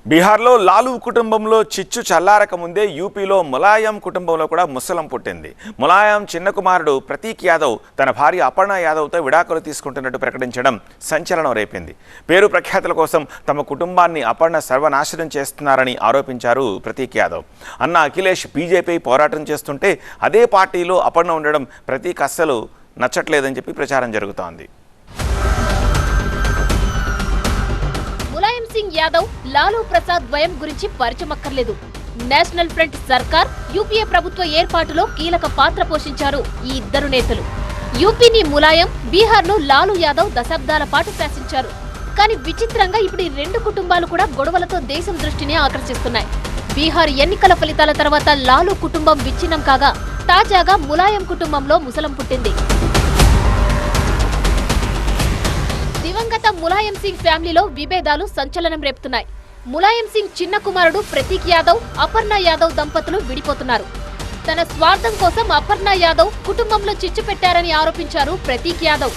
బీహార్లో లాలూ కుటుంబంలో చిచ్చు చల్లారక ముందే యూపీలో ములాయం కుటుంబంలో కూడా ముసలం పుట్టింది. ములాయం చిన్న కుమారుడు ప్రతీక్ యాదవ్ తన భార్య అపర్ణ యాదవ్తో విడాకులు తీసుకుంటున్నట్టు ప్రకటించడం సంచలనం రేపింది. పేరు ప్రఖ్యాతుల కోసం తమ కుటుంబాన్ని అపర్ణ సర్వనాశనం చేస్తున్నారని ఆరోపించారు ప్రతీక్ యాదవ్. అన్న అఖిలేష్ బీజేపీ పోరాటం చేస్తుంటే అదే పార్టీలో అపర్ణ ఉండడం ప్రతీక్ అస్సలు నచ్చట్లేదని చెప్పి ప్రచారం జరుగుతోంది. ములాయం సింగ్ యాదవ్, లాలూ ప్రసాద్ ద్వయం గురించి పరిచయమక్కర్లేదు. నేషనల్ ఫ్రంట్ సర్కార్, యూపీఏ ప్రభుత్వ ఏర్పాటులో కీలక పాత్ర పోషించారు ఈ ఇద్దరు నేతలు. యూపీని ములాయం, బీహార్ను లాలూ యాదవ్ దశాబ్దాల పాటు శాసించారు. కానీ విచిత్రంగా ఇప్పుడు ఈ రెండు కుటుంబాలు కూడా గొడవలతో దేశం దృష్టిని ఆకర్షిస్తున్నాయి. బీహార్ ఎన్నికల ఫలితాల తర్వాత లాలూ కుటుంబం విచ్ఛిన్నం కాగా తాజాగా ములాయం కుటుంబంలో ముసలం పుట్టింది. దివంగత ములాయం సింగ్ ఫ్యామిలీలో విభేదాలు సంచలనం రేపుతున్నాయి. ములాయం సింగ్ చిన్న కుమారుడు ప్రతీక్ యాదవ్, అపర్ణ యాదవ్ దంపతులు విడిపోతున్నారు. తన స్వార్థం కోసం అపర్ణ యాదవ్ కుటుంబంలో చిచ్చు పెట్టారని ఆరోపించారు ప్రతీక్ యాదవ్.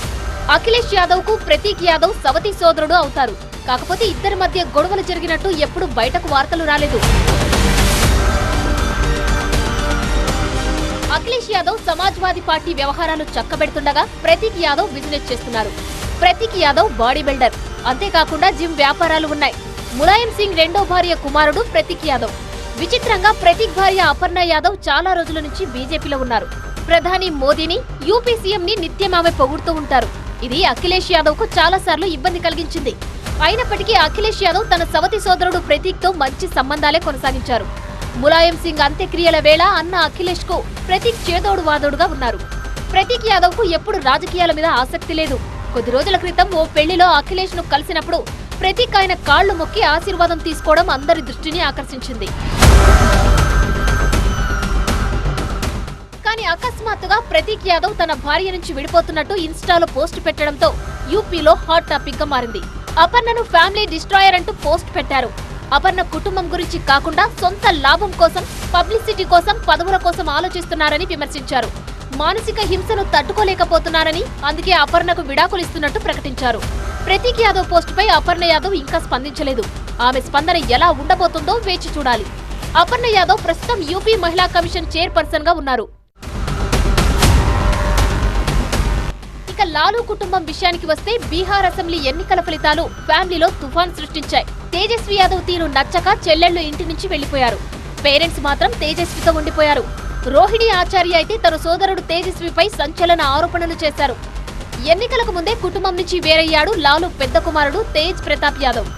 అఖిలేష్ యాదవ్ కు ప్రతీక్ యాదవ్ సవతి సోదరుడు అవుతారు. కాకపోతే ఇద్దరి మధ్య గొడవలు జరిగినట్టు ఎప్పుడు బయటకు వార్తలు రాలేదు. అఖిలేష్ యాదవ్ సమాజ్వాదీ పార్టీ వ్యవహారాలు చక్కబెడుతుండగా ప్రతీక్ యాదవ్ బిజినెస్ చేస్తున్నారు. ప్రతీక్ యాదవ్ బాడీ బిల్డర్, అంతేకాకుండా జిమ్ వ్యాపారాలు ఉన్నాయి. ములాయం సింగ్ రెండో భార్య కుమారుడు ప్రతీక్ యాదవ్. విచిత్రంగా ప్రతీక్ భార్య అపర్ణ యాదవ్ చాలా రోజుల నుంచి బీజేపీలో ఉన్నారు. ప్రధాని మోదీని, యూపీ సీఎంని నిత్యం ఆమె పొగుడుతూ ఉంటారు. ఇది అఖిలేష్ యాదవ్ కు చాలా సార్లు ఇబ్బంది కలిగించింది. అయినప్పటికీ అఖిలేష్ యాదవ్ తన సవతి సోదరుడు ప్రతీక్ తో మంచి సంబంధాలే కొనసాగించారు. ములాయం సింగ్ అంత్యక్రియల వేళ అన్న అఖిలేష్ కు ప్రతీక్ చేదోడు వాదోడుగా ఉన్నారు. ప్రతీక్ యాదవ్ కు ఎప్పుడు రాజకీయాల మీద ఆసక్తి లేదు. కొద్ది రోజుల క్రితం ఓ పెళ్లిలో అఖిలేష్ ను కలిసినప్పుడు ప్రతీక్ ఆయన కాళ్లు మొక్కి ఆశీర్వాదం తీసుకోవడం అందరి దృష్టిని ఆకర్షించింది. కానీ అకస్మాత్తుగా ప్రతీక్ యాదవ్ తన భార్య నుంచి విడిపోతున్నట్టు ఇన్స్టాలో పోస్ట్ పెట్టడంతో యూపీలో హాట్ టాపిక్ గా మారింది. అపర్ణను ఫ్యామిలీ డిస్ట్రాయర్ అంటూ పోస్ట్ పెట్టారు. అపర్ణ కుటుంబం గురించి కాకుండా సొంత లాభం కోసం, పబ్లిసిటీ కోసం, పదవుల కోసం ఆలోచిస్తున్నారని విమర్శించారు. మానసిక హింసను తట్టుకోలేకపోతున్నారని, అందుకే అపర్ణకు విడాకులు ఇస్తున్నట్టు ప్రకటించారు. ప్రతీక్ యాదవ్ పోస్టుపై అపర్ణ యాదవ్ ఇంకా స్పందించలేదు. ఆమె స్పందన ఎలా ఉండబోతుందో వేచి చూడాలి. అపర్ణ యాదవ్ ప్రస్తుతం యూపీ మహిళా కమిషన్ చైర్పర్సన్ గా ఉన్నారు. ఇక లాలూ కుటుంబం విషయానికి వస్తే బీహార్ అసెంబ్లీ ఎన్నికల ఫలితాలు ఫ్యామిలీలో తుఫాన్ సృష్టించాయి. తేజస్వి యాదవ్ తీరు నచ్చక చెల్లెళ్లు ఇంటి నుంచి వెళ్లిపోయారు. పేరెంట్స్ మాత్రం తేజస్వితో ఉండిపోయారు. రోహిణి ఆచార్య అయితే తన సోదరుడు తేజస్విపై సంచలన ఆరోపణలు చేశారు. ఎన్నికలకు ముందే కుటుంబం నుంచి వేరయ్యాడు లాలూ పెద్ద కుమారుడు తేజ్ ప్రతాప్ యాదవ్.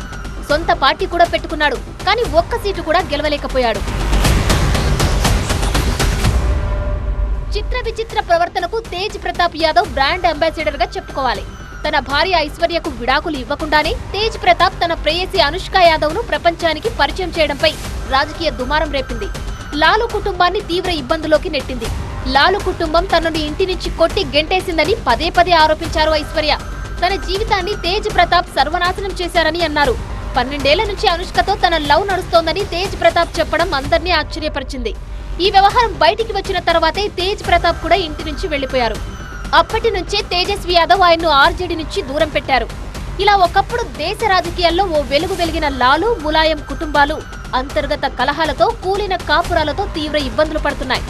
సొంత పార్టీ కూడా పెట్టుకున్నాడు. కానీ ఒక్క సీటు కూడా గెలవలేకపోయాడు. చిత్ర విచిత్ర ప్రవర్తనకు తేజ్ ప్రతాప్ యాదవ్ బ్రాండ్ అంబాసిడర్ గా చెప్పుకోవాలి. తన భార్య ఐశ్వర్యకు విడాకులు ఇవ్వకుండానే తేజ్ ప్రతాప్ తన ప్రేయసి అనుష్క యాదవ్ ను ప్రపంచానికి పరిచయం చేయడంపై రాజకీయ దుమారం రేపింది. లాలూ కుటుంబాన్ని తీవ్ర ఇబ్బందులోకి నెట్టింది. లాలూ కుటుంబం తనను ఇంటి నుంచి కొట్టి గెంటేసిందని పదే పదే ఆరోపించారు ఐశ్వర్య. తన జీవితాన్ని తేజ్ ప్రతాప్ సర్వనాశనం చేశారని అన్నారు. 12 ఏళ్ల నుంచి అనుష్కతో తన లవ్ నడుస్తోందని తేజ్ ప్రతాప్ చెప్పడం అందరినీ ఆశ్చర్యపరిచింది. ఈ వ్యవహారం బయటికి వచ్చిన తర్వాతే తేజ్ ప్రతాప్ కూడా ఇంటి నుంచి వెళ్లిపోయారు. అప్పటి నుంచే తేజస్వి యాదవ్ ఆయన్ను ఆర్జేడీ నుంచి దూరం పెట్టారు. ఇలా ఒకప్పుడు దేశ రాజకీయాల్లో ఓ వెలుగు వెలిగిన లాలూ, ములాయం కుటుంబాలు అంతర్గత కలహాలతో, కూలిన కాపురాలతో తీవ్ర ఇబ్బందులు పడుతున్నాయి.